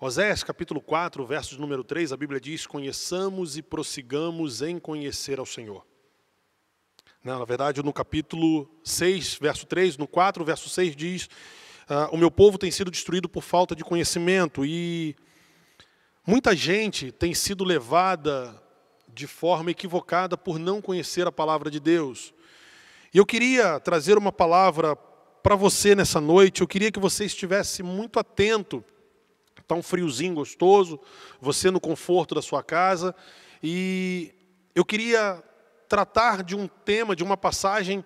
Oséias capítulo 4, versos número 3, a Bíblia diz: conheçamos e prossigamos em conhecer ao Senhor. Na verdade, no capítulo 6, verso 3, no 4, verso 6 diz: o meu povo tem sido destruído por falta de conhecimento. E muita gente tem sido levada de forma equivocada por não conhecer a palavra de Deus. E eu queria trazer uma palavra para você nessa noite. Eu queria que você estivesse muito atento. Está um friozinho gostoso, você no conforto da sua casa. E eu queria tratar de um tema, de uma passagem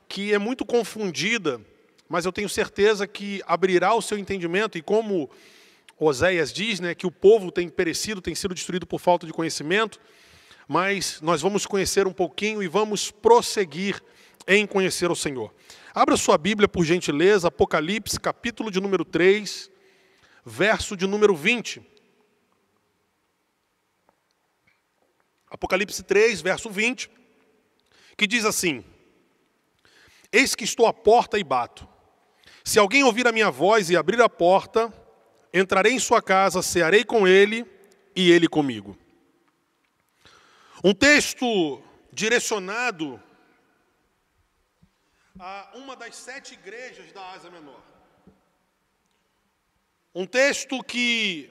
que é muito confundida, mas eu tenho certeza que abrirá o seu entendimento. E como Oséias diz, né, que o povo tem perecido, tem sido destruído por falta de conhecimento, mas nós vamos conhecer um pouquinho e vamos prosseguir em conhecer o Senhor. Abra sua Bíblia, por gentileza, Apocalipse, capítulo de número 3, verso de número 20. Apocalipse 3, verso 20, que diz assim: eis que estou à porta e bato. Se alguém ouvir a minha voz e abrir a porta, entrarei em sua casa, cearei com ele e ele comigo. Um texto direcionado a uma das 7 igrejas da Ásia Menor. Um texto que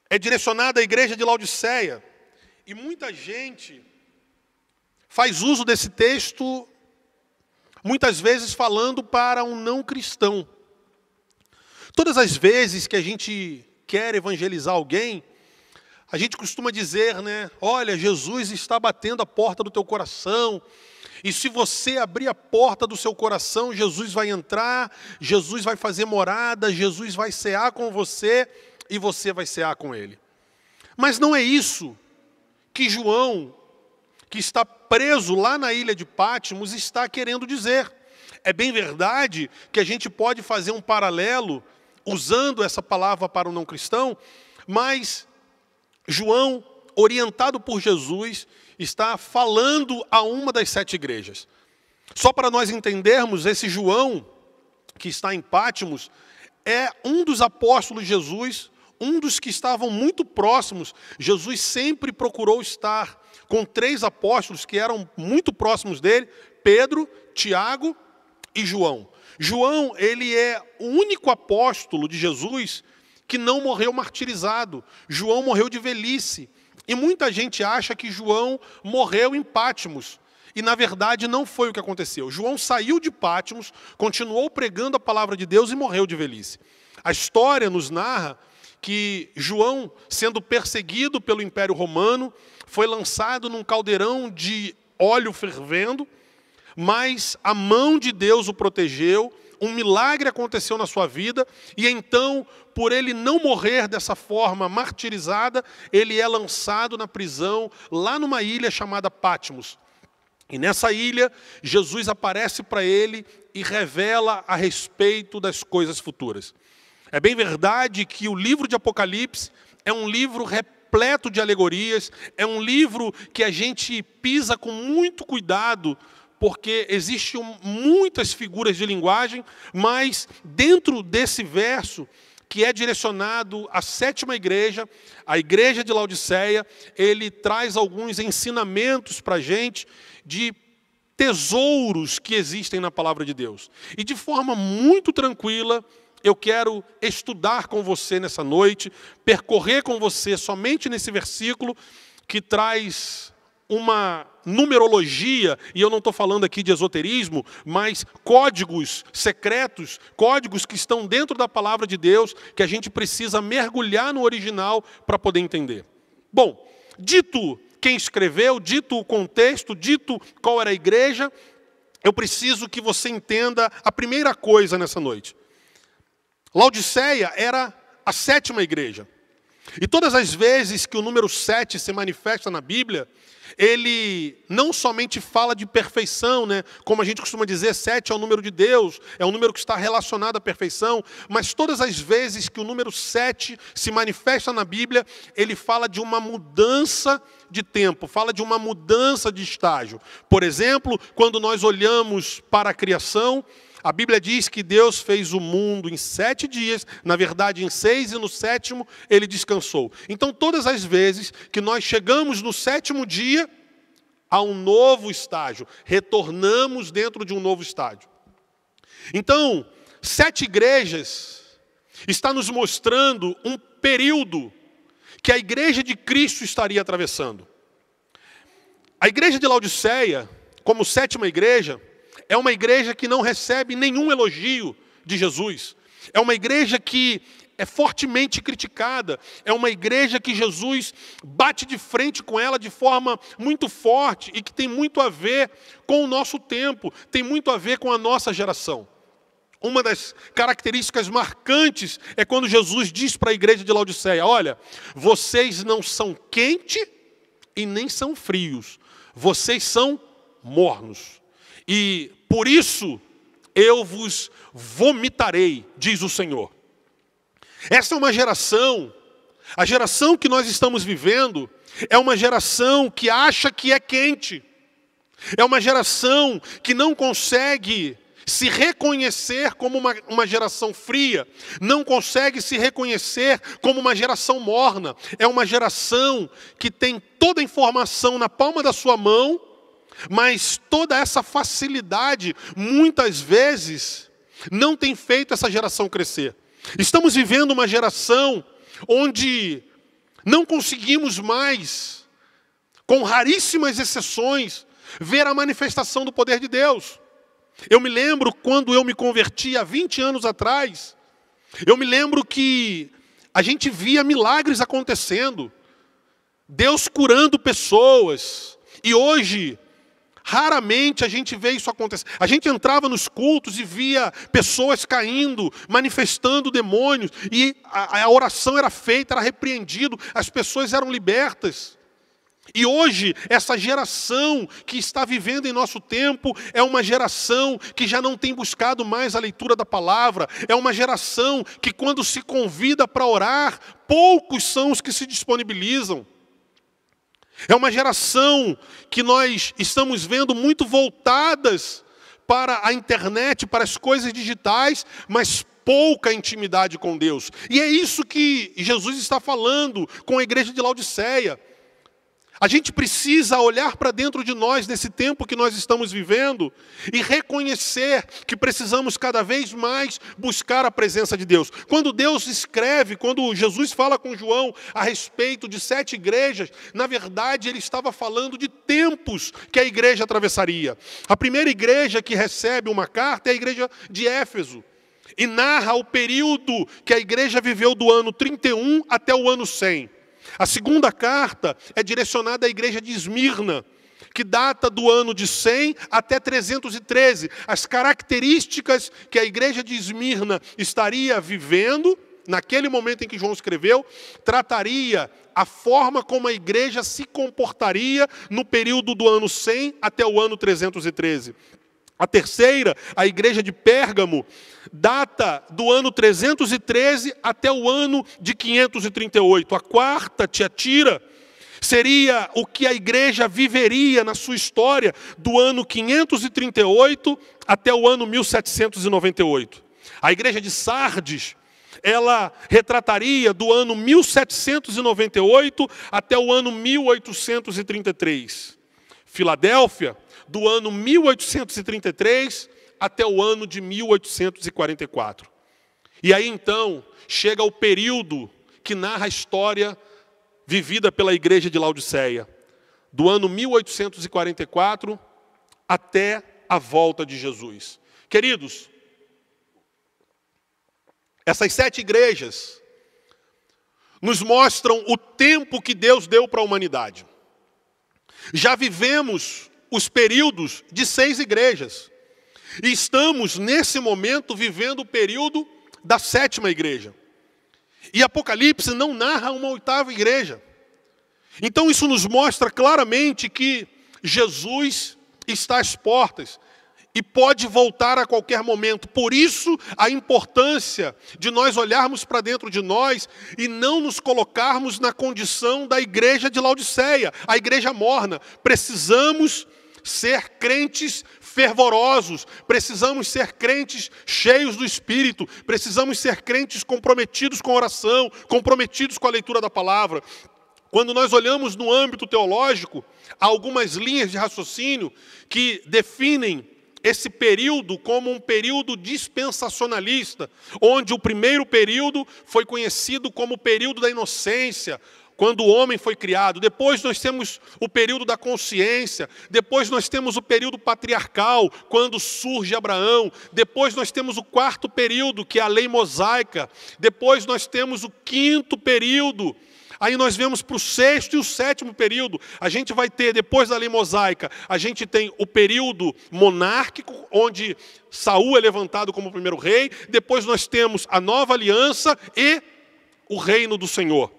é direcionado à igreja de Laodiceia. E muita gente faz uso desse texto, muitas vezes falando para um não cristão. Todas as vezes que a gente quer evangelizar alguém, a gente costuma dizer, né? Olha, Jesus está batendo a porta do teu coração. E se você abrir a porta do seu coração, Jesus vai entrar, Jesus vai fazer morada, Jesus vai cear com você e você vai cear com ele. Mas não é isso que João, que está preso lá na ilha de Patmos, está querendo dizer. É bem verdade que a gente pode fazer um paralelo usando essa palavra para o não cristão, mas João, orientado por Jesus, está falando a uma das 7 igrejas. Só para nós entendermos, esse João, que está em Patmos, é um dos apóstolos de Jesus, um dos que estavam muito próximos. Jesus sempre procurou estar com 3 apóstolos que eram muito próximos dele: Pedro, Tiago e João. João, ele é o único apóstolo de Jesus que não morreu martirizado. João morreu de velhice. E muita gente acha que João morreu em Patmos. E na verdade não foi o que aconteceu. João saiu de Patmos, continuou pregando a palavra de Deus e morreu de velhice. A história nos narra que João, sendo perseguido pelo Império Romano, foi lançado num caldeirão de óleo fervendo, mas a mão de Deus o protegeu. Um milagre aconteceu na sua vida, e então, por ele não morrer dessa forma martirizada, ele é lançado na prisão, lá numa ilha chamada Patmos. E nessa ilha, Jesus aparece para ele e revela a respeito das coisas futuras. É bem verdade que o livro de Apocalipse é um livro repleto de alegorias, é um livro que a gente pisa com muito cuidado, porque existem muitas figuras de linguagem, mas dentro desse verso, que é direcionado à 7ª igreja, a igreja de Laodiceia, ele traz alguns ensinamentos para a gente de tesouros que existem na palavra de Deus. E de forma muito tranquila, eu quero estudar com você nessa noite, percorrer com você somente nesse versículo que traz uma numerologia, e eu não estou falando aqui de esoterismo, mas códigos secretos, códigos que estão dentro da palavra de Deus, que a gente precisa mergulhar no original para poder entender. Bom, dito quem escreveu, dito o contexto, dito qual era a igreja, eu preciso que você entenda a primeira coisa nessa noite. Laodiceia era a 7ª igreja. E todas as vezes que o número 7 se manifesta na Bíblia, ele não somente fala de perfeição, né? Como a gente costuma dizer, 7 é o número de Deus, é um número que está relacionado à perfeição, mas todas as vezes que o número 7 se manifesta na Bíblia, ele fala de uma mudança de tempo, fala de uma mudança de estágio. Por exemplo, quando nós olhamos para a criação, A Bíblia diz que Deus fez o mundo em 7 dias, na verdade em 6, e no 7º ele descansou. Então todas as vezes que nós chegamos no 7º dia, há um novo estágio, retornamos dentro de um novo estágio. Então, 7 igrejas está nos mostrando um período que a igreja de Cristo estaria atravessando. A igreja de Laodiceia, como 7ª igreja, é uma igreja que não recebe nenhum elogio de Jesus. É uma igreja que é fortemente criticada. É uma igreja que Jesus bate de frente com ela de forma muito forte e que tem muito a ver com o nosso tempo, tem muito a ver com a nossa geração. Uma das características marcantes é quando Jesus diz para a igreja de Laodiceia: olha, vocês não são quente e nem são frios, vocês são mornos. E por isso eu vos vomitarei, diz o Senhor. Essa é uma geração, a geração que nós estamos vivendo, é uma geração que acha que é quente. É uma geração que não consegue se reconhecer como uma geração fria, não consegue se reconhecer como uma geração morna. É uma geração que tem toda a informação na palma da sua mão, mas toda essa facilidade, muitas vezes, não tem feito essa geração crescer. Estamos vivendo uma geração onde não conseguimos mais, com raríssimas exceções, ver a manifestação do poder de Deus. Eu me lembro quando eu me converti há 20 anos atrás, eu me lembro que a gente via milagres acontecendo, Deus curando pessoas, e hoje, raramente a gente vê isso acontecer. A gente entrava nos cultos e via pessoas caindo, manifestando demônios, e a oração era feita, era repreendido, as pessoas eram libertas. E hoje, essa geração que está vivendo em nosso tempo é uma geração que já não tem buscado mais a leitura da palavra. É uma geração que, quando se convida para orar, poucos são os que se disponibilizam. É uma geração que nós estamos vendo muito voltadas para a internet, para as coisas digitais, mas pouca intimidade com Deus. E é isso que Jesus está falando com a igreja de Laodiceia. A gente precisa olhar para dentro de nós, nesse tempo que nós estamos vivendo, e reconhecer que precisamos cada vez mais buscar a presença de Deus. Quando Deus escreve, quando Jesus fala com João a respeito de 7 igrejas, na verdade ele estava falando de tempos que a igreja atravessaria. A primeira igreja que recebe uma carta é a igreja de Éfeso, e narra o período que a igreja viveu do ano 31 até o ano 100. A segunda carta é direcionada à igreja de Esmirna, que data do ano de 100 até 313. As características que a igreja de Esmirna estaria vivendo, naquele momento em que João escreveu, trataria a forma como a igreja se comportaria no período do ano 100 até o ano 313. A terceira, a igreja de Pérgamo, data do ano 313 até o ano de 538. A quarta, Tiatira, seria o que a igreja viveria na sua história do ano 538 até o ano 1798. A igreja de Sardes, ela retrataria do ano 1798 até o ano 1833. Filadélfia, do ano 1833 até o ano de 1844. E aí então chega o período que narra a história vivida pela igreja de Laodiceia, do ano 1844 até a volta de Jesus. Queridos, essas 7 igrejas nos mostram o tempo que Deus deu para a humanidade. Já vivemos os períodos de 6 igrejas. E estamos, nesse momento, vivendo o período da 7ª igreja. E Apocalipse não narra uma 8ª igreja. Então isso nos mostra claramente que Jesus está às portas e pode voltar a qualquer momento. Por isso, a importância de nós olharmos para dentro de nós e não nos colocarmos na condição da igreja de Laodiceia, a igreja morna. Precisamos ser crentes fervorosos, precisamos ser crentes cheios do Espírito, precisamos ser crentes comprometidos com a oração, comprometidos com a leitura da palavra. Quando nós olhamos no âmbito teológico, há algumas linhas de raciocínio que definem esse período como um período dispensacionalista, onde o primeiro período foi conhecido como o período da inocência, quando o homem foi criado. Depois nós temos o período da consciência. Depois nós temos o período patriarcal, quando surge Abraão. Depois nós temos o quarto período, que é a lei mosaica. Depois nós temos o quinto período. Aí nós vemos para o sexto e o sétimo período. A gente vai ter, depois da lei mosaica, a gente tem o período monárquico, onde Saul é levantado como primeiro rei. Depois nós temos a nova aliança e o reino do Senhor.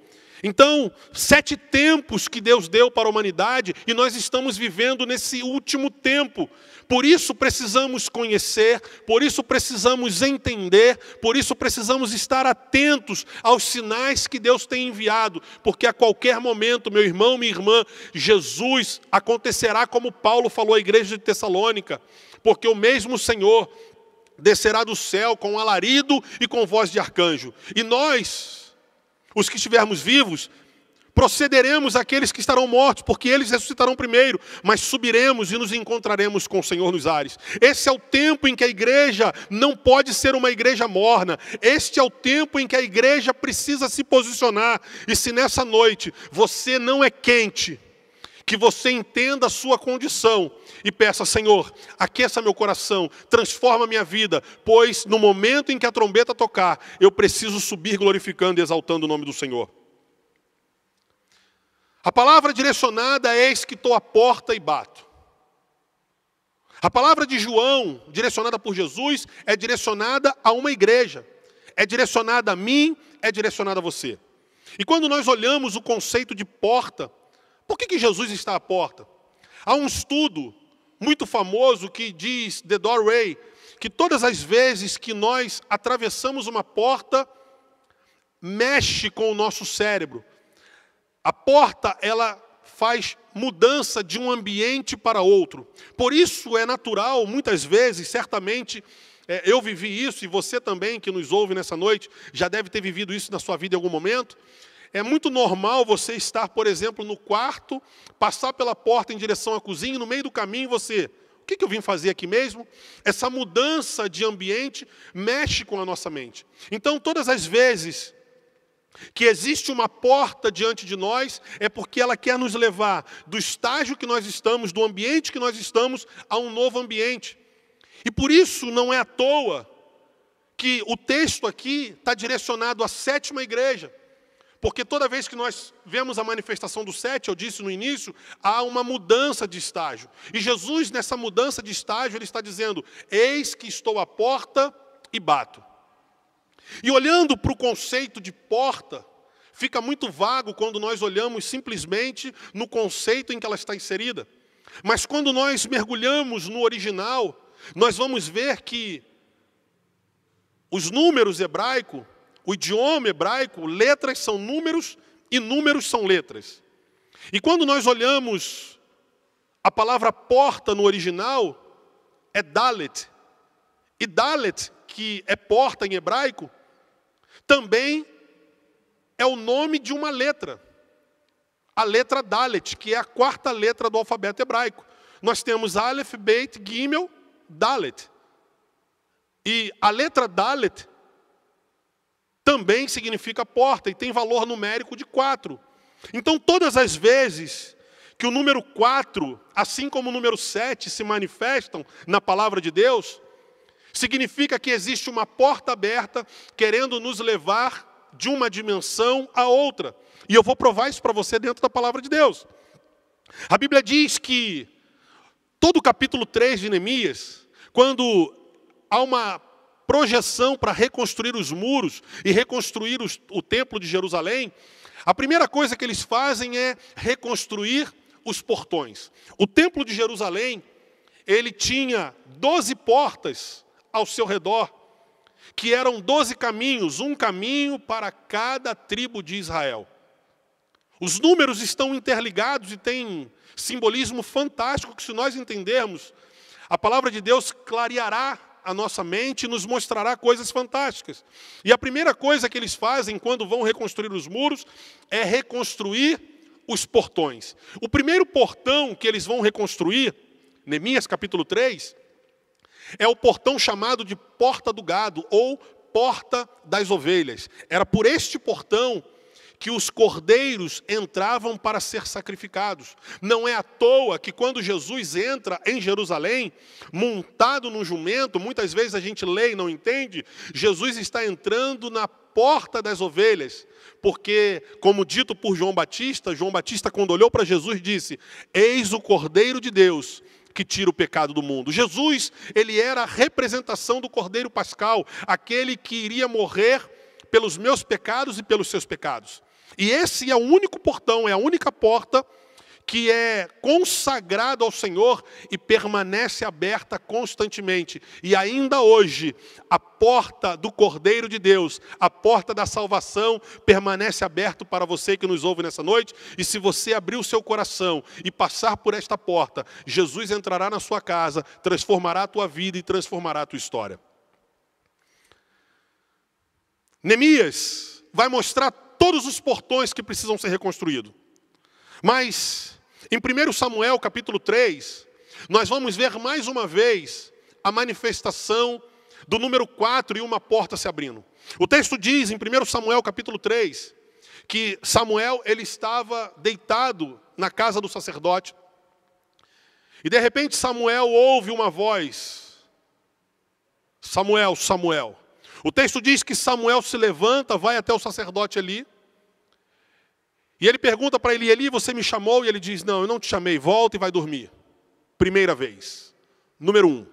Então, 7 tempos que Deus deu para a humanidade e nós estamos vivendo nesse último tempo. Por isso precisamos conhecer, por isso precisamos entender, por isso precisamos estar atentos aos sinais que Deus tem enviado. Porque a qualquer momento, meu irmão, minha irmã, Jesus acontecerá como Paulo falou à igreja de Tessalônica. Porque o mesmo Senhor descerá do céu com um alarido e com voz de arcanjo. E nós, os que estivermos vivos, procederemos àqueles que estarão mortos, porque eles ressuscitarão primeiro, mas subiremos e nos encontraremos com o Senhor nos ares. Esse é o tempo em que a igreja não pode ser uma igreja morna. Este é o tempo em que a igreja precisa se posicionar. E se nessa noite você não é quente, que você entenda a sua condição e peça: Senhor, aqueça meu coração, transforma minha vida, pois no momento em que a trombeta tocar, eu preciso subir glorificando e exaltando o nome do Senhor. A palavra direcionada é: eis que estou à porta e bato. A palavra de João, direcionada por Jesus, é direcionada a uma igreja. É direcionada a mim, é direcionada a você. E quando nós olhamos o conceito de porta, por que Jesus está à porta? Há um estudo muito famoso que diz, The Doorway, que todas as vezes que nós atravessamos uma porta, mexe com o nosso cérebro. A porta, ela faz mudança de um ambiente para outro. Por isso é natural, muitas vezes, certamente, eu vivi isso, e você também que nos ouve nessa noite, já deve ter vivido isso na sua vida em algum momento. É muito normal você estar, por exemplo, no quarto, passar pela porta em direção à cozinha, e no meio do caminho você: o que eu vim fazer aqui mesmo? Essa mudança de ambiente mexe com a nossa mente. Então, todas as vezes que existe uma porta diante de nós, é porque ela quer nos levar do estágio que nós estamos, do ambiente que nós estamos, a um novo ambiente. E por isso não é à toa que o texto aqui está direcionado à 7ª igreja. Porque toda vez que nós vemos a manifestação do 7, eu disse no início, há uma mudança de estágio. E Jesus, nessa mudança de estágio, ele está dizendo: eis que estou à porta e bato. E olhando para o conceito de porta, fica muito vago quando nós olhamos simplesmente no conceito em que ela está inserida. Mas quando nós mergulhamos no original, nós vamos ver que os números hebraicos, o idioma hebraico, letras são números e números são letras. E quando nós olhamos a palavra porta no original, é Dalet. E Dalet, que é porta em hebraico, também é o nome de uma letra. A letra Dalet, que é a 4ª letra do alfabeto hebraico. Nós temos Aleph, Beit, Gimel, Dalet. E a letra Dalet também significa porta e tem valor numérico de 4. Então, todas as vezes que o número 4, assim como o número 7, se manifestam na palavra de Deus, significa que existe uma porta aberta querendo nos levar de uma dimensão a outra. E eu vou provar isso para você dentro da palavra de Deus. A Bíblia diz que todo o capítulo 3 de Neemias, quando há uma projeção para reconstruir os muros e reconstruir o templo de Jerusalém, a primeira coisa que eles fazem é reconstruir os portões. O templo de Jerusalém, ele tinha 12 portas ao seu redor, que eram 12 caminhos, um caminho para cada tribo de Israel. Os números estão interligados e tem simbolismo fantástico que, se nós entendermos, a palavra de Deus clareará a nossa mente e nos mostrará coisas fantásticas. E a primeira coisa que eles fazem quando vão reconstruir os muros é reconstruir os portões. O primeiro portão que eles vão reconstruir, Neemias capítulo 3, é o portão chamado de Porta do Gado ou Porta das Ovelhas. Era por este portão que os cordeiros entravam para ser sacrificados. Não é à toa que quando Jesus entra em Jerusalém, montado num jumento, muitas vezes a gente lê e não entende, Jesus está entrando na porta das ovelhas, porque, como dito por João Batista, quando olhou para Jesus disse: eis o Cordeiro de Deus que tira o pecado do mundo. Jesus, ele era a representação do Cordeiro Pascal, aquele que iria morrer pelos meus pecados e pelos seus pecados. E esse é o único portão, é a única porta que é consagrada ao Senhor e permanece aberta constantemente. E ainda hoje, a porta do Cordeiro de Deus, a porta da salvação, permanece aberta para você que nos ouve nessa noite. E se você abrir o seu coração e passar por esta porta, Jesus entrará na sua casa, transformará a tua vida e transformará a tua história. Neemias vai mostrar todos os portões que precisam ser reconstruídos. Mas, em 1 Samuel capítulo 3, nós vamos ver mais uma vez a manifestação do número 4 e uma porta se abrindo. O texto diz, em 1 Samuel capítulo 3, que Samuel ele estava deitado na casa do sacerdote. E de repente Samuel ouve uma voz: Samuel, Samuel. O texto diz que Samuel se levanta, vai até o sacerdote Eli. E ele pergunta para Eli: Eli, você me chamou? E ele diz: não, eu não te chamei, volta e vai dormir. Primeira vez. Número 1.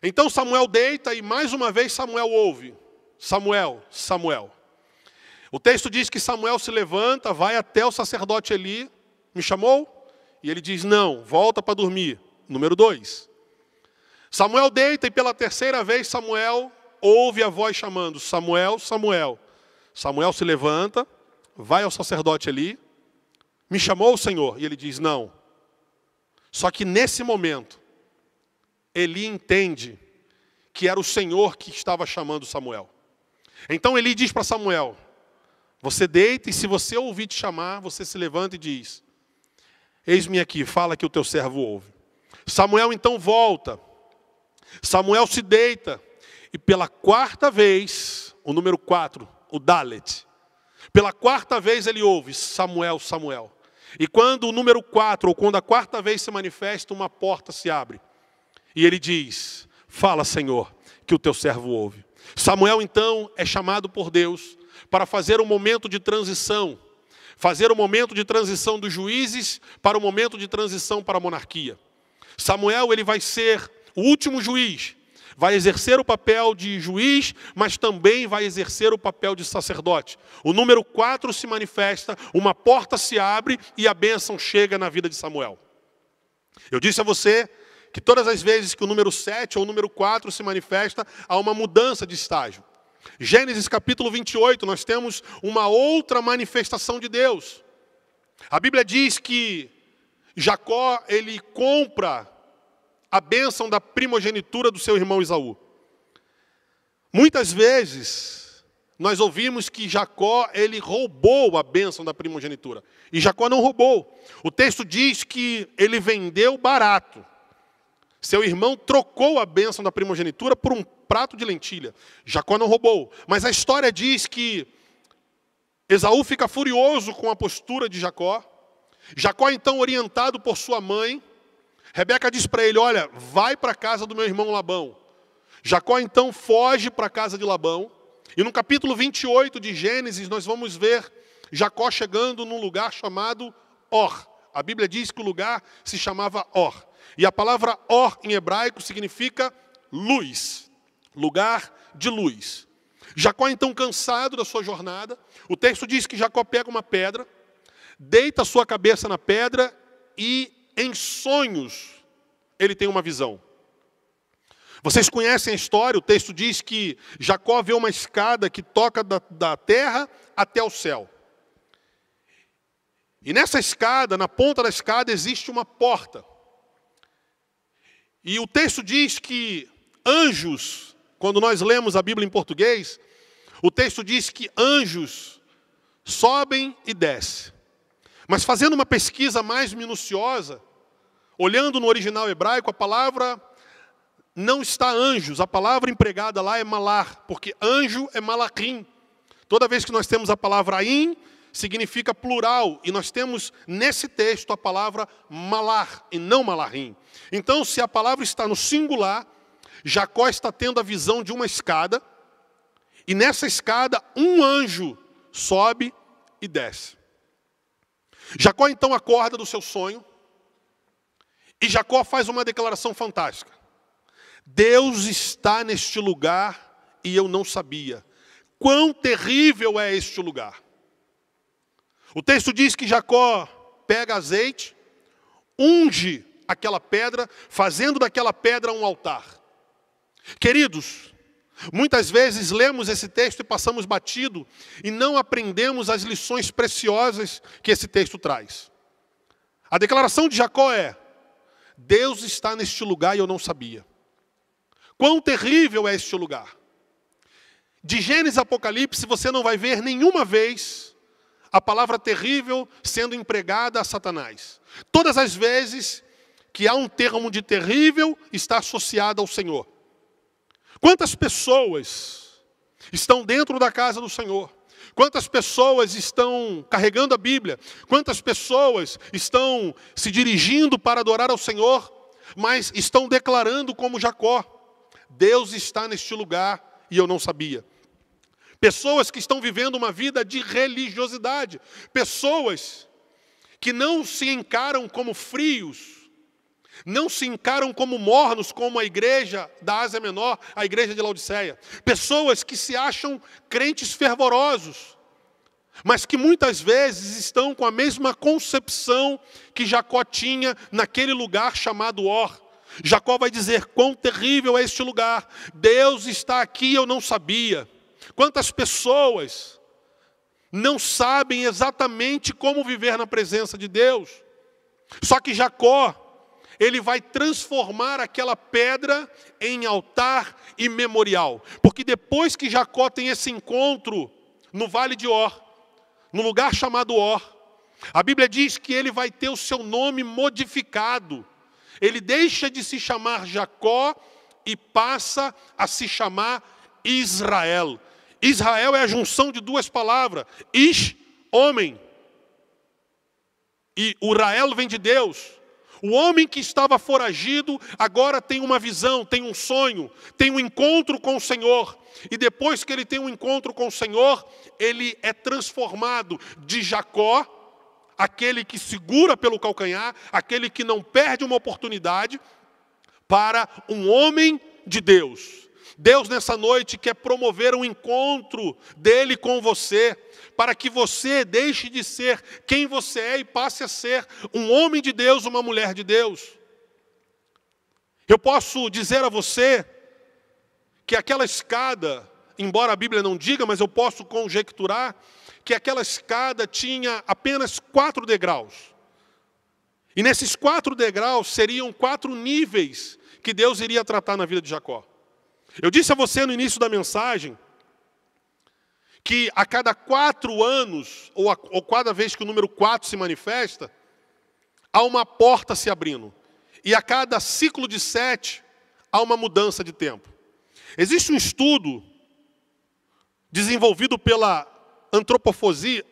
Então Samuel deita e mais uma vez Samuel ouve: Samuel, Samuel. O texto diz que Samuel se levanta, vai até o sacerdote Eli. Me chamou? E ele diz: não, volta para dormir. Número 2. Samuel deita e pela terceira vez Samuel ouve a voz chamando: Samuel, Samuel. Samuel se levanta, vai ao sacerdote Eli. Me chamou o Senhor? E ele diz: não. Só que nesse momento, Eli entende que era o Senhor que estava chamando Samuel. Então Eli diz para Samuel: você deita e se você ouvir te chamar, você se levanta e diz: eis-me aqui, fala que o teu servo ouve. Samuel então volta. Samuel se deita e pela quarta vez, o número 4, o Dalet, pela quarta vez ele ouve: Samuel, Samuel. E quando o número 4, ou quando a quarta vez se manifesta, uma porta se abre. E ele diz: fala, Senhor, que o teu servo ouve. Samuel então é chamado por Deus para fazer um momento de transição. Fazer o momento de transição dos juízes para o momento de transição para a monarquia. Samuel ele vai ser o último juiz, vai exercer o papel de juiz, mas também vai exercer o papel de sacerdote. O número 4 se manifesta, uma porta se abre e a bênção chega na vida de Samuel. Eu disse a você que todas as vezes que o número 7 ou o número 4 se manifesta, há uma mudança de estágio. Gênesis capítulo 28, nós temos uma outra manifestação de Deus. A Bíblia diz que Jacó, ele compra a bênção da primogenitura do seu irmão Esaú. Muitas vezes, nós ouvimos que Jacó, ele roubou a bênção da primogenitura. E Jacó não roubou. O texto diz que ele vendeu barato. Seu irmão trocou a bênção da primogenitura por um prato de lentilha. Jacó não roubou. Mas a história diz que Esaú fica furioso com a postura de Jacó. Jacó, então, orientado por sua mãe, Rebeca diz para ele: olha, vai para a casa do meu irmão Labão. Jacó então foge para a casa de Labão. E no capítulo 28 de Gênesis nós vamos ver Jacó chegando num lugar chamado Or. A Bíblia diz que o lugar se chamava Or. E a palavra Or em hebraico significa luz. Lugar de luz. Jacó então cansado da sua jornada. O texto diz que Jacó pega uma pedra, deita a sua cabeça na pedra e em sonhos, ele tem uma visão. Vocês conhecem a história, o texto diz que Jacó vê uma escada que toca da terra até o céu. E nessa escada, na ponta da escada, existe uma porta. E o texto diz que anjos, quando nós lemos a Bíblia em português, o texto diz que anjos sobem e descem. Mas fazendo uma pesquisa mais minuciosa, olhando no original hebraico, a palavra não está anjos, a palavra empregada lá é malar, porque anjo é malachim. Toda vez que nós temos a palavra aim, significa plural, e nós temos nesse texto a palavra malar e não malachim. Então, se a palavra está no singular, Jacó está tendo a visão de uma escada, e nessa escada um anjo sobe e desce. Jacó então acorda do seu sonho, e Jacó faz uma declaração fantástica. Deus está neste lugar e eu não sabia. Quão terrível é este lugar. O texto diz que Jacó pega azeite, unge aquela pedra, fazendo daquela pedra um altar. Queridos, muitas vezes lemos esse texto e passamos batido e não aprendemos as lições preciosas que esse texto traz. A declaração de Jacó é: Deus está neste lugar e eu não sabia. Quão terrível é este lugar. De Gênesis a Apocalipse você não vai ver nenhuma vez a palavra terrível sendo empregada a Satanás. Todas as vezes que há um termo de terrível, está associado ao Senhor. Quantas pessoas estão dentro da casa do Senhor? Quantas pessoas estão carregando a Bíblia? Quantas pessoas estão se dirigindo para adorar ao Senhor, mas estão declarando como Jacó: Deus está neste lugar e eu não sabia. Pessoas que estão vivendo uma vida de religiosidade. Pessoas que não se encaram como frios, não se encaram como mornos, como a igreja da Ásia Menor, a igreja de Laodiceia. Pessoas que se acham crentes fervorosos, mas que muitas vezes estão com a mesma concepção que Jacó tinha naquele lugar chamado Or. Jacó vai dizer: quão terrível é este lugar, Deus está aqui, eu não sabia. Quantas pessoas não sabem exatamente como viver na presença de Deus? Só que Jacó, ele vai transformar aquela pedra em altar e memorial. Porque depois que Jacó tem esse encontro no Vale de Or, no lugar chamado Or, a Bíblia diz que ele vai ter o seu nome modificado. Ele deixa de se chamar Jacó e passa a se chamar Israel. Israel é a junção de duas palavras. Ish, homem. E Urael vem de Deus. O homem que estava foragido agora tem uma visão, tem um sonho, tem um encontro com o Senhor. E depois que ele tem um encontro com o Senhor, ele é transformado de Jacó, aquele que segura pelo calcanhar, aquele que não perde uma oportunidade, para um homem de Deus. Deus nessa noite quer promover um encontro dele com você, para que você deixe de ser quem você é e passe a ser um homem de Deus, uma mulher de Deus. Eu posso dizer a você que aquela escada, embora a Bíblia não diga, mas eu posso conjecturar, que aquela escada tinha apenas 4 degraus. E nesses 4 degraus seriam 4 níveis que Deus iria tratar na vida de Jacó. Eu disse a você no início da mensagem que a cada 4 anos, ou cada vez que o número 4 se manifesta, há uma porta se abrindo. E a cada ciclo de 7, há uma mudança de tempo. Existe um estudo desenvolvido pela antroposofia,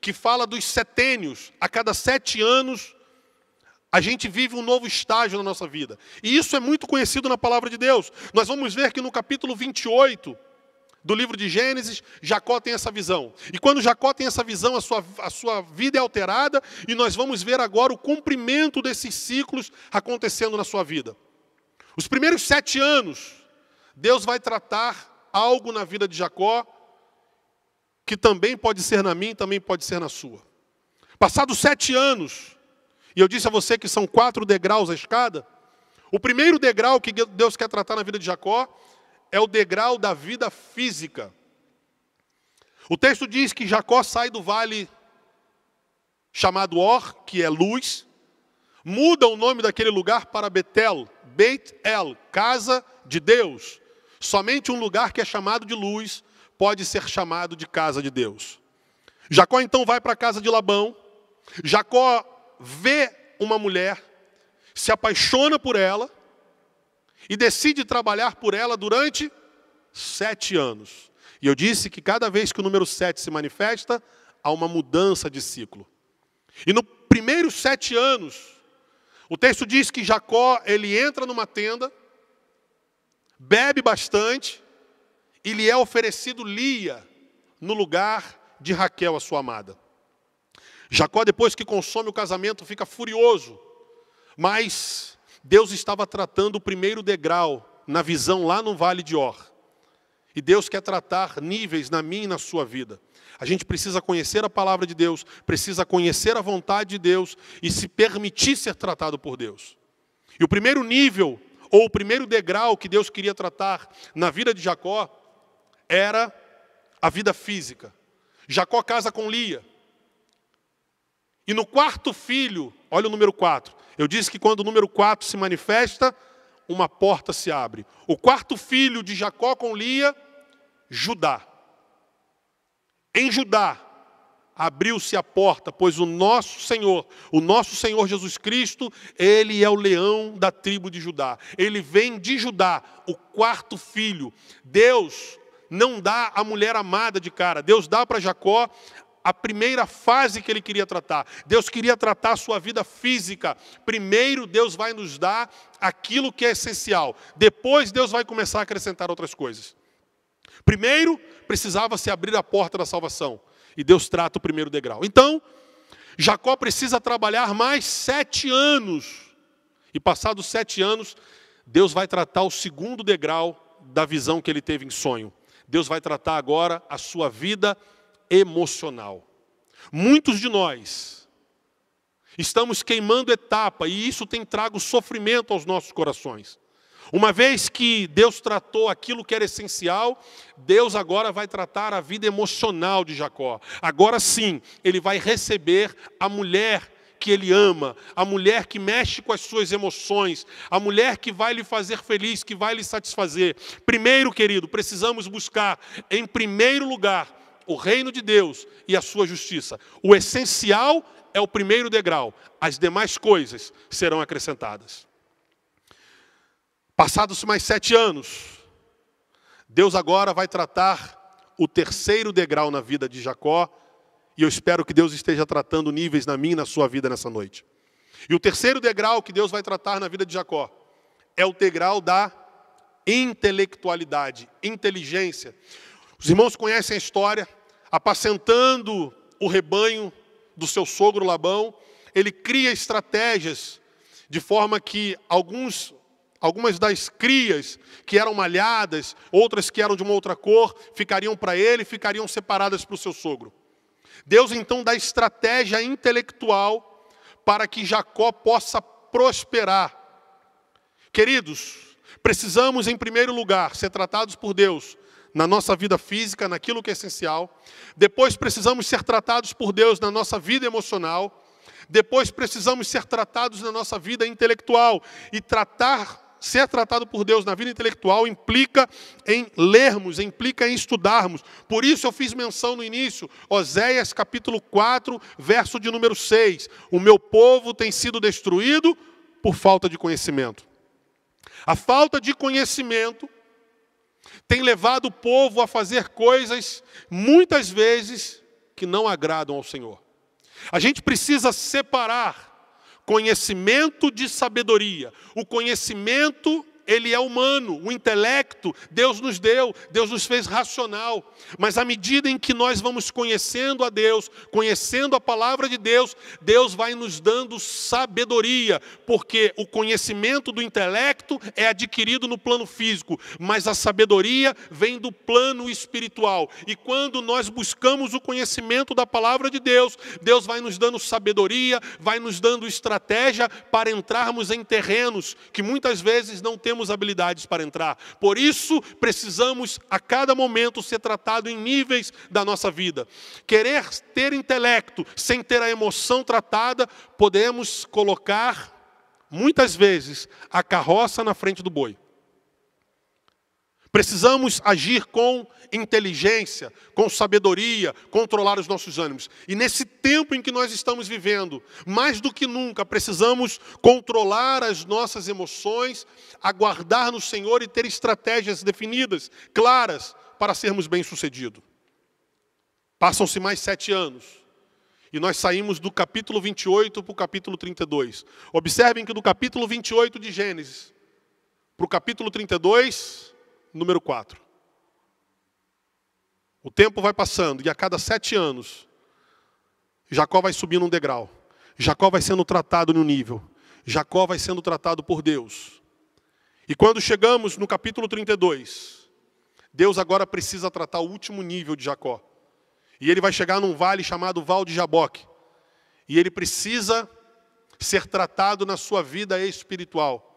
que fala dos setênios. A cada 7 anos, a gente vive um novo estágio na nossa vida. E isso é muito conhecido na palavra de Deus. Nós vamos ver que no capítulo 28 do livro de Gênesis, Jacó tem essa visão. E quando Jacó tem essa visão, a sua vida é alterada, e nós vamos ver agora o cumprimento desses ciclos acontecendo na sua vida. Os primeiros 7 anos, Deus vai tratar algo na vida de Jacó, que também pode ser na minha, também pode ser na sua. Passados 7 anos, e eu disse a você que são 4 degraus a escada, o primeiro degrau que Deus quer tratar na vida de Jacó é o degrau da vida física. O texto diz que Jacó sai do vale chamado Or, que é luz, muda o nome daquele lugar para Betel, Beit-El, casa de Deus. Somente um lugar que é chamado de luz pode ser chamado de casa de Deus. Jacó então vai para a casa de Labão. Jacó vê uma mulher, se apaixona por ela e decide trabalhar por ela durante 7 anos. E eu disse que cada vez que o número 7 se manifesta, há uma mudança de ciclo. E no primeiros 7 anos, o texto diz que Jacó, ele entra numa tenda, bebe bastante, e lhe é oferecido Lia no lugar de Raquel, a sua amada. Jacó, depois que consome o casamento, fica furioso, mas Deus estava tratando o primeiro degrau na visão lá no Vale de Or. E Deus quer tratar níveis na minha e na sua vida. A gente precisa conhecer a palavra de Deus, precisa conhecer a vontade de Deus e se permitir ser tratado por Deus. E o primeiro nível, ou o primeiro degrau que Deus queria tratar na vida de Jacó, era a vida física. Jacó casa com Lia. E no quarto filho, olha o número 4. Eu disse que quando o número 4 se manifesta, uma porta se abre. O quarto filho de Jacó com Lia, Judá. Em Judá, abriu-se a porta, pois o nosso Senhor Jesus Cristo, Ele é o leão da tribo de Judá. Ele vem de Judá, o quarto filho. Deus não dá a mulher amada de cara. Deus dá para Jacó a primeira fase que ele queria tratar. Deus queria tratar a sua vida física. Primeiro, Deus vai nos dar aquilo que é essencial. Depois, Deus vai começar a acrescentar outras coisas. Primeiro, precisava se abrir a porta da salvação. E Deus trata o primeiro degrau. Então, Jacó precisa trabalhar mais 7 anos. E passados 7 anos, Deus vai tratar o segundo degrau da visão que ele teve em sonho. Deus vai tratar agora a sua vida emocional. Muitos de nós estamos queimando etapa e isso tem trago sofrimento aos nossos corações. Uma vez que Deus tratou aquilo que era essencial, Deus agora vai tratar a vida emocional de Jacó. Agora sim, ele vai receber a mulher que ele ama, a mulher que mexe com as suas emoções, a mulher que vai lhe fazer feliz, que vai lhe satisfazer. Primeiro, querido, precisamos buscar, em primeiro lugar, o reino de Deus e a sua justiça. O essencial é o primeiro degrau. As demais coisas serão acrescentadas. Passados mais 7 anos, Deus agora vai tratar o terceiro degrau na vida de Jacó. E eu espero que Deus esteja tratando níveis na minha e na sua vida nessa noite. E o terceiro degrau que Deus vai tratar na vida de Jacó é o degrau da intelectualidade, inteligência. Os irmãos conhecem a história, apacentando o rebanho do seu sogro Labão, ele cria estratégias de forma que algumas das crias que eram malhadas, outras que eram de uma outra cor, ficariam para ele, ficariam separadas para o seu sogro. Deus então dá estratégia intelectual para que Jacó possa prosperar. Queridos, precisamos em primeiro lugar ser tratados por Deus na nossa vida física, naquilo que é essencial. Depois precisamos ser tratados por Deus na nossa vida emocional. Depois precisamos ser tratados na nossa vida intelectual. E ser tratado por Deus na vida intelectual implica em lermos, implica em estudarmos. Por isso eu fiz menção no início, Oséias capítulo 4, verso de número 6. O meu povo tem sido destruído por falta de conhecimento. A falta de conhecimento tem levado o povo a fazer coisas, muitas vezes, que não agradam ao Senhor. A gente precisa separar conhecimento de sabedoria. O conhecimento, ele é humano. O intelecto, Deus nos deu. Deus nos fez racional. Mas à medida em que nós vamos conhecendo a Deus, conhecendo a palavra de Deus, Deus vai nos dando sabedoria. Porque o conhecimento do intelecto é adquirido no plano físico. Mas a sabedoria vem do plano espiritual. E quando nós buscamos o conhecimento da palavra de Deus, Deus vai nos dando sabedoria, vai nos dando estratégia para entrarmos em terrenos que muitas vezes não temos temos habilidades para entrar. Por isso, precisamos a cada momento ser tratado em níveis da nossa vida. Querer ter intelecto sem ter a emoção tratada, podemos colocar, muitas vezes, a carroça na frente do boi. Precisamos agir com inteligência, com sabedoria, controlar os nossos ânimos. E nesse tempo em que nós estamos vivendo, mais do que nunca, precisamos controlar as nossas emoções, aguardar no Senhor e ter estratégias definidas, claras, para sermos bem-sucedidos. Passam-se mais 7 anos. E nós saímos do capítulo 28 para o capítulo 32. Observem que do capítulo 28 de Gênesis para o capítulo 32... número 4. O tempo vai passando e a cada 7 anos, Jacó vai subindo um degrau. Jacó vai sendo tratado no nível. Jacó vai sendo tratado por Deus. E quando chegamos no capítulo 32, Deus agora precisa tratar o último nível de Jacó. E ele vai chegar num vale chamado Val de Jaboque. E ele precisa ser tratado na sua vida espiritual.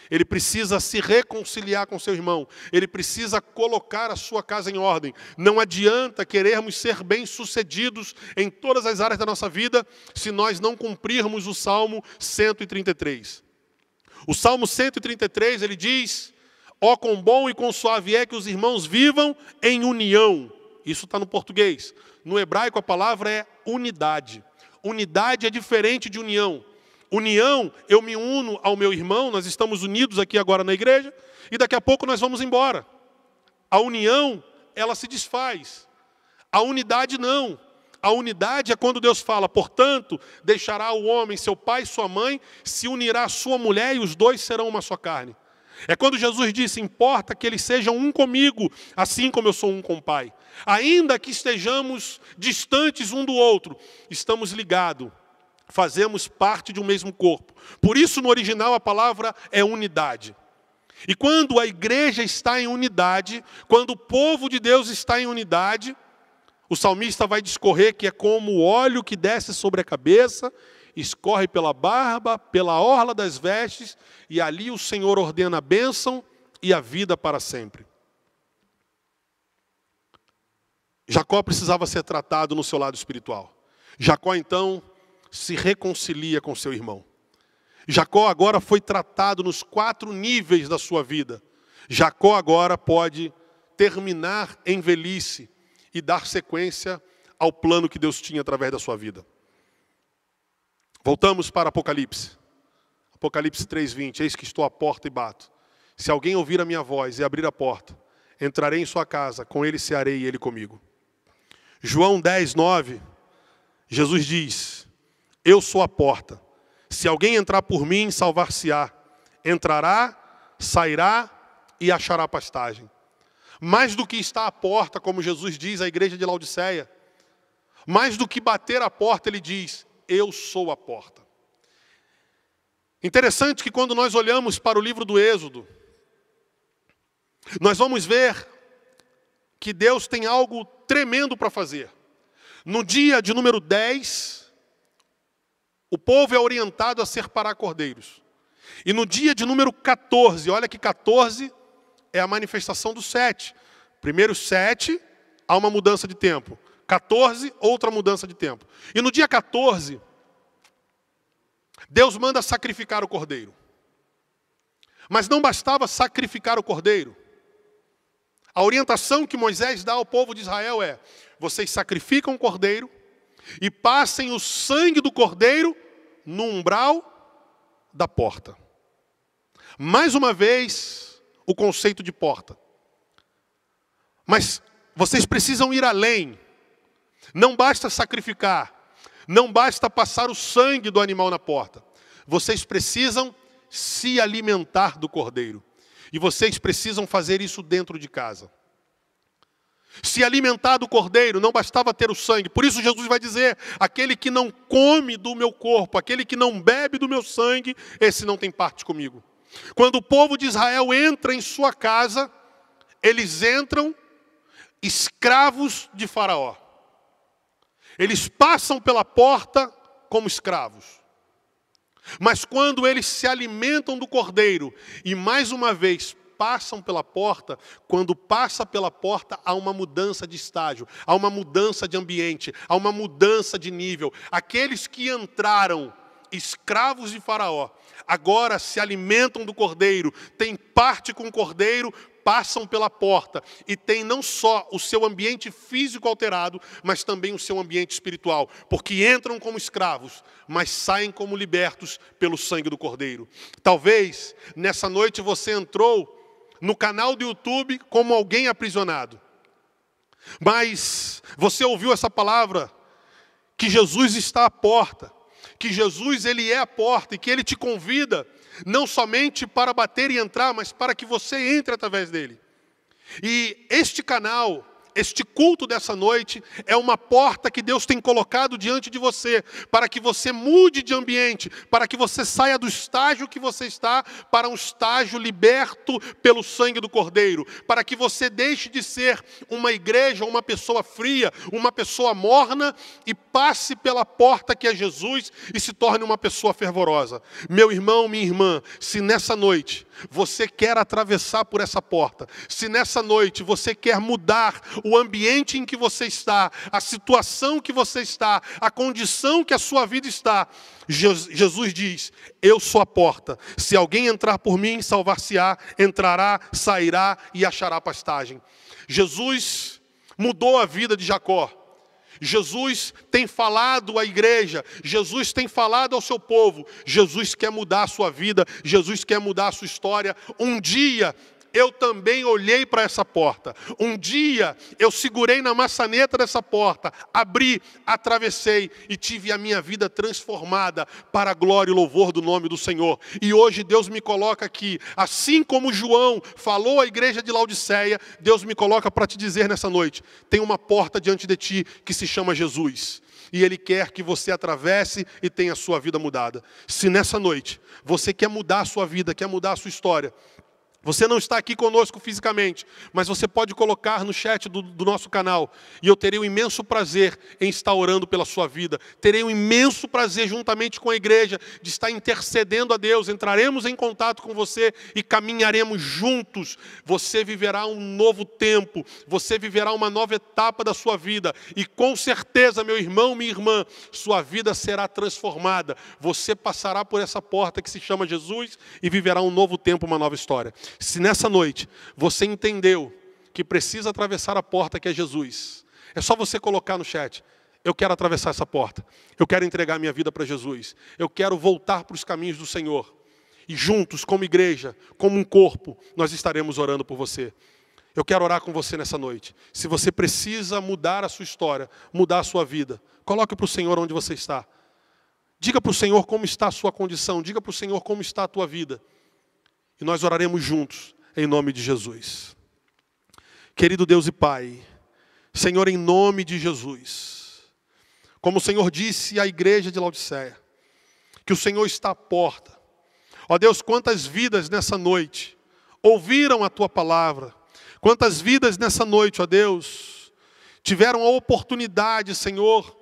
Ele precisa se reconciliar com seu irmão. Ele precisa colocar a sua casa em ordem. Não adianta querermos ser bem-sucedidos em todas as áreas da nossa vida se nós não cumprirmos o Salmo 133. O Salmo 133, ele diz: ó, quão bom e quão suave é que os irmãos vivam em união. Isso está no português. No hebraico a palavra é unidade. Unidade é diferente de união. União, eu me uno ao meu irmão, nós estamos unidos aqui agora na igreja, e daqui a pouco nós vamos embora. A união, ela se desfaz. A unidade não. A unidade é quando Deus fala, portanto, deixará o homem, seu pai e sua mãe, se unirá à sua mulher e os dois serão uma só carne. É quando Jesus disse, importa que eles sejam um comigo, assim como eu sou um com o Pai. Ainda que estejamos distantes um do outro, estamos ligados. Fazemos parte de um mesmo corpo. Por isso, no original, a palavra é unidade. E quando a igreja está em unidade, quando o povo de Deus está em unidade, o salmista vai discorrer que é como o óleo que desce sobre a cabeça, escorre pela barba, pela orla das vestes, e ali o Senhor ordena a bênção e a vida para sempre. Jacó precisava ser tratado no seu lado espiritual. Jacó, então, se reconcilia com seu irmão. Jacó agora foi tratado nos 4 níveis da sua vida. Jacó agora pode terminar em velhice e dar sequência ao plano que Deus tinha através da sua vida. Voltamos para Apocalipse. Apocalipse 3:20. Eis que estou à porta e bato. Se alguém ouvir a minha voz e abrir a porta, entrarei em sua casa, com ele cearei e ele comigo. João 10:9. Jesus diz: eu sou a porta. Se alguém entrar por mim, salvar-se-á. Entrará, sairá e achará pastagem. Mais do que estar à porta, como Jesus diz à igreja de Laodiceia, mais do que bater a porta, ele diz, eu sou a porta. Interessante que quando nós olhamos para o livro do Êxodo, nós vamos ver que Deus tem algo tremendo para fazer. No dia de número 10, o povo é orientado a separar cordeiros. E no dia de número 14, olha que 14 é a manifestação do 7. Primeiro 7, há uma mudança de tempo. 14, outra mudança de tempo. E no dia 14, Deus manda sacrificar o cordeiro. Mas não bastava sacrificar o cordeiro. A orientação que Moisés dá ao povo de Israel é, vocês sacrificam o cordeiro, e passem o sangue do cordeiro no umbral da porta. Mais uma vez, o conceito de porta. Mas vocês precisam ir além. Não basta sacrificar. Não basta passar o sangue do animal na porta. Vocês precisam se alimentar do cordeiro. E vocês precisam fazer isso dentro de casa. Se alimentar do cordeiro, não bastava ter o sangue. Por isso Jesus vai dizer, aquele que não come do meu corpo, aquele que não bebe do meu sangue, esse não tem parte comigo. Quando o povo de Israel entra em sua casa, eles entram escravos de Faraó. Eles passam pela porta como escravos. Mas quando eles se alimentam do cordeiro e mais uma vez passam pela porta, quando passa pela porta há uma mudança de estágio, há uma mudança de ambiente, há uma mudança de nível. Aqueles que entraram escravos de Faraó, agora se alimentam do cordeiro, têm parte com o cordeiro, passam pela porta e têm não só o seu ambiente físico alterado, mas também o seu ambiente espiritual, porque entram como escravos, mas saem como libertos pelo sangue do cordeiro. Talvez nessa noite você entrou no canal do YouTube como alguém aprisionado, mas você ouviu essa palavra, que Jesus está à porta, que Jesus ele é a porta e que ele te convida não somente para bater e entrar, mas para que você entre através dele. E este canal, este culto dessa noite, é uma porta que Deus tem colocado diante de você, para que você mude de ambiente, para que você saia do estágio que você está, para um estágio liberto pelo sangue do Cordeiro, para que você deixe de ser uma igreja, uma pessoa fria, uma pessoa morna, e passe pela porta que é Jesus, e se torne uma pessoa fervorosa. Meu irmão, minha irmã, se nessa noite você quer atravessar por essa porta, se nessa noite você quer mudar o ambiente em que você está, a situação que você está, a condição que a sua vida está, Jesus diz: eu sou a porta, se alguém entrar por mim, salvar-se-á, entrará, sairá e achará pastagem. Jesus mudou a vida de Jacó. Jesus tem falado à igreja, Jesus tem falado ao seu povo, Jesus quer mudar a sua vida, Jesus quer mudar a sua história. Um dia eu também olhei para essa porta, um dia eu segurei na maçaneta dessa porta, abri, atravessei e tive a minha vida transformada para a glória e louvor do nome do Senhor. E hoje Deus me coloca aqui, assim como João falou à igreja de Laodiceia, Deus me coloca para te dizer nessa noite: tem uma porta diante de ti que se chama Jesus. E Ele quer que você atravesse e tenha a sua vida mudada. Se nessa noite você quer mudar a sua vida, quer mudar a sua história, você não está aqui conosco fisicamente, mas você pode colocar no chat do nosso canal. E eu terei um imenso prazer em estar orando pela sua vida. Terei um imenso prazer, juntamente com a igreja, de estar intercedendo a Deus. Entraremos em contato com você e caminharemos juntos. Você viverá um novo tempo. Você viverá uma nova etapa da sua vida. E com certeza, meu irmão, minha irmã, sua vida será transformada. Você passará por essa porta que se chama Jesus e viverá um novo tempo, uma nova história. Se nessa noite você entendeu que precisa atravessar a porta que é Jesus, é só você colocar no chat: eu quero atravessar essa porta, eu quero entregar minha vida para Jesus, eu quero voltar para os caminhos do Senhor. E juntos, como igreja, como um corpo, nós estaremos orando por você. Eu quero orar com você nessa noite. Se você precisa mudar a sua história, mudar a sua vida, coloque para o Senhor onde você está. Diga para o Senhor como está a sua condição, diga para o Senhor como está a tua vida. E nós oraremos juntos, em nome de Jesus. Querido Deus e Pai, Senhor, em nome de Jesus, como o Senhor disse à igreja de Laodiceia, que o Senhor está à porta. Ó Deus, quantas vidas nessa noite ouviram a Tua palavra, quantas vidas nessa noite, ó Deus, tiveram a oportunidade, Senhor,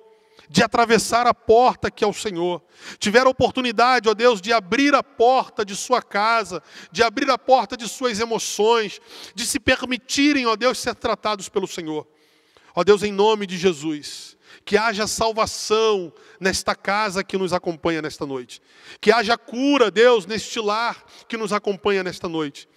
de atravessar a porta que é o Senhor. Tiveram a oportunidade, ó Deus, de abrir a porta de sua casa, de abrir a porta de suas emoções, de se permitirem, ó Deus, ser tratados pelo Senhor. Ó Deus, em nome de Jesus, que haja salvação nesta casa que nos acompanha nesta noite. Que haja cura, Deus, neste lar que nos acompanha nesta noite.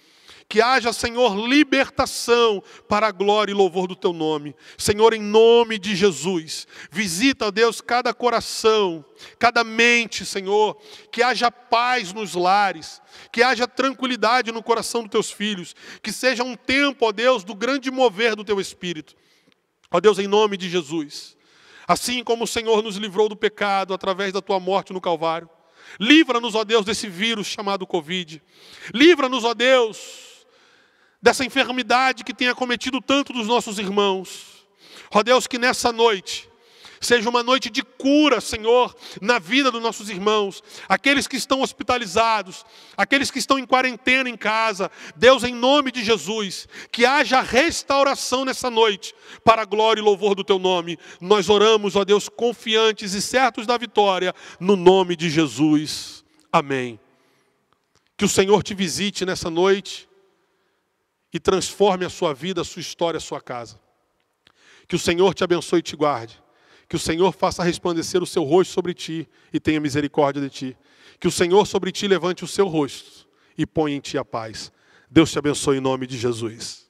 Que haja, Senhor, libertação para a glória e louvor do Teu nome. Senhor, em nome de Jesus, visita, ó Deus, cada coração, cada mente, Senhor. Que haja paz nos lares, que haja tranquilidade no coração dos Teus filhos. Que seja um tempo, ó Deus, do grande mover do Teu Espírito. Ó Deus, em nome de Jesus, assim como o Senhor nos livrou do pecado através da Tua morte no Calvário, livra-nos, ó Deus, desse vírus chamado Covid. Livra-nos, ó Deus, dessa enfermidade que tem acometido tanto dos nossos irmãos. Ó Deus, que nessa noite seja uma noite de cura, Senhor, na vida dos nossos irmãos, aqueles que estão hospitalizados, aqueles que estão em quarentena em casa. Deus, em nome de Jesus, que haja restauração nessa noite, para a glória e louvor do Teu nome. Nós oramos, ó Deus, confiantes e certos da vitória, no nome de Jesus. Amém. Que o Senhor te visite nessa noite e transforme a sua vida, a sua história, a sua casa. Que o Senhor te abençoe e te guarde. Que o Senhor faça resplandecer o seu rosto sobre ti e tenha misericórdia de ti. Que o Senhor sobre ti levante o seu rosto e ponha em ti a paz. Deus te abençoe em nome de Jesus.